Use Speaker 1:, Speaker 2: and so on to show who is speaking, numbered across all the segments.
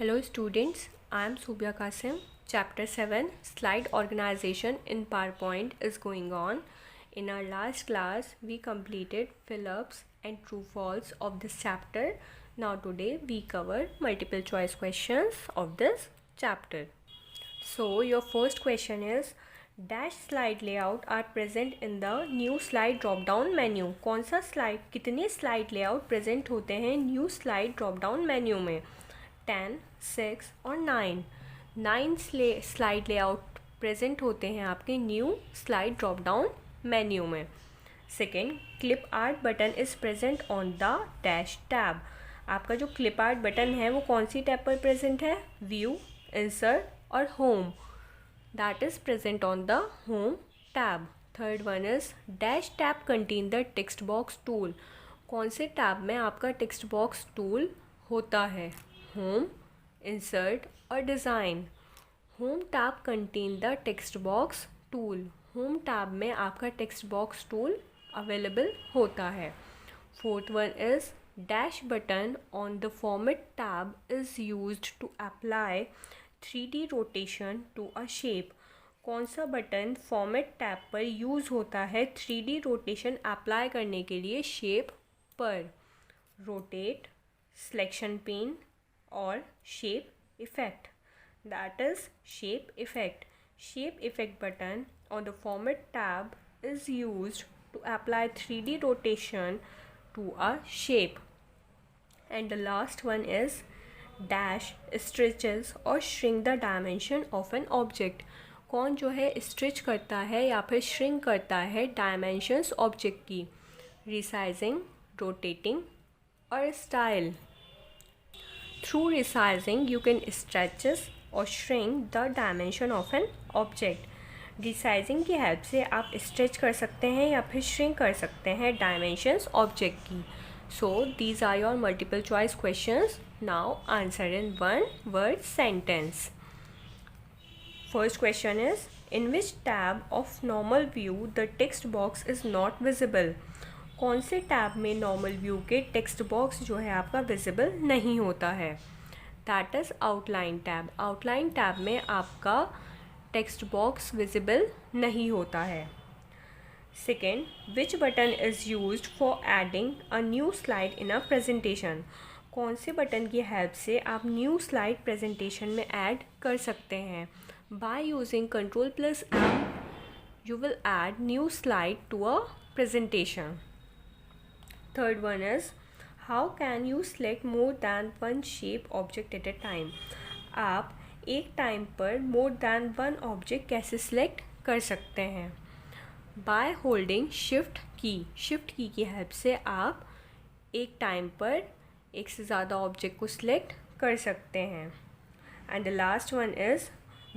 Speaker 1: Hello students, I am Subia Qasim. Chapter 7 Slide Organization in PowerPoint is going on. In our last class, we completed fill-ups and true-false of this chapter. Now today we cover multiple choice questions of this chapter. So your first question is dash slide layout are present in the new slide drop down menu. कौन सा slide कितने slide layout present होते हैं new slide drop down menu में? 10, 6 और 9. 9 slide layout present होते हैं आपके new slide drop down menu में. Second, clip art button is present on the dash tab. आपका जो क्लिप आर्ट बटन है वो कौन सी टैब पर प्रेजेंट है? व्यू, इंसर्ट और home. That is present on the home tab. Third one is dash tab contain the text box tool. कौन से टैब में आपका टेक्स्ट बॉक्स टूल होता है? होम, इंसर्ट और design. Home tab contain the text box tool. Home tab में आपका text box tool available होता है. Fourth one is dash button on the format tab is used to apply 3D rotation to a shape. कौन सा button format tab पर use होता है 3D rotation apply करने के लिए शेप पर? रोटेट, सिलेक्शन पेन और shape effect. That is shape effect. Shape effect button on the format tab is used to apply 3D rotation to a shape. And the last one is dash stretches or shrink the dimension of an object. कौन जो है stretch करता है या फिर shrink करता है dimensions object की? रिसाइजिंग, रोटेटिंग और style. Through resizing you can stretches or shrink the dimension of an object. Resizing की हेल्प से आप स्ट्रेच कर सकते हैं या फिर श्रिंक कर सकते हैं डायमेंशंस ऑब्जेक्ट की. So these are your multiple choice questions. Now answer in one word sentence. First question is in which tab of normal view the text box is not visible. कौन से tab में normal view के text box जो है आपका visible नहीं होता है? That is outline tab. Outline tab में आपका टेक्स्ट बॉक्स विजिबल नहीं होता है. Second, which button is used for adding a new slide in a presentation. कौन से बटन की हेल्प से आप न्यू स्लाइड प्रेजेंटेशन में ऐड कर सकते हैं? By using Ctrl+M you will add new slide to a presentation. Third one is how can you select more than one shape object at a time. आप एक time पर more than one object कैसे select कर सकते हैं? By holding shift की. Shift की help से आप एक टाइम पर एक से ज़्यादा ऑब्जेक्ट को सिलेक्ट कर सकते हैं. And the last one is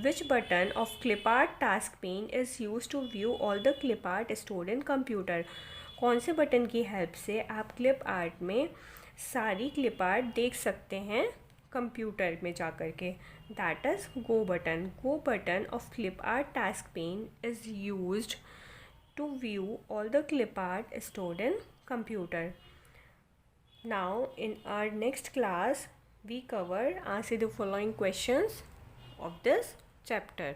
Speaker 1: which button of clip art task pane is use to view all the clip art stored in computer. कौन से बटन की हेल्प से आप क्लिप आर्ट में सारी क्लिप आर्ट देख सकते हैं कंप्यूटर में जा कर के? That is go button. Go button of clip art task pane is used to view all the clip art stored in computer. Now in our next class we cover answer the following questions of this chapter.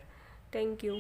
Speaker 1: Thank you.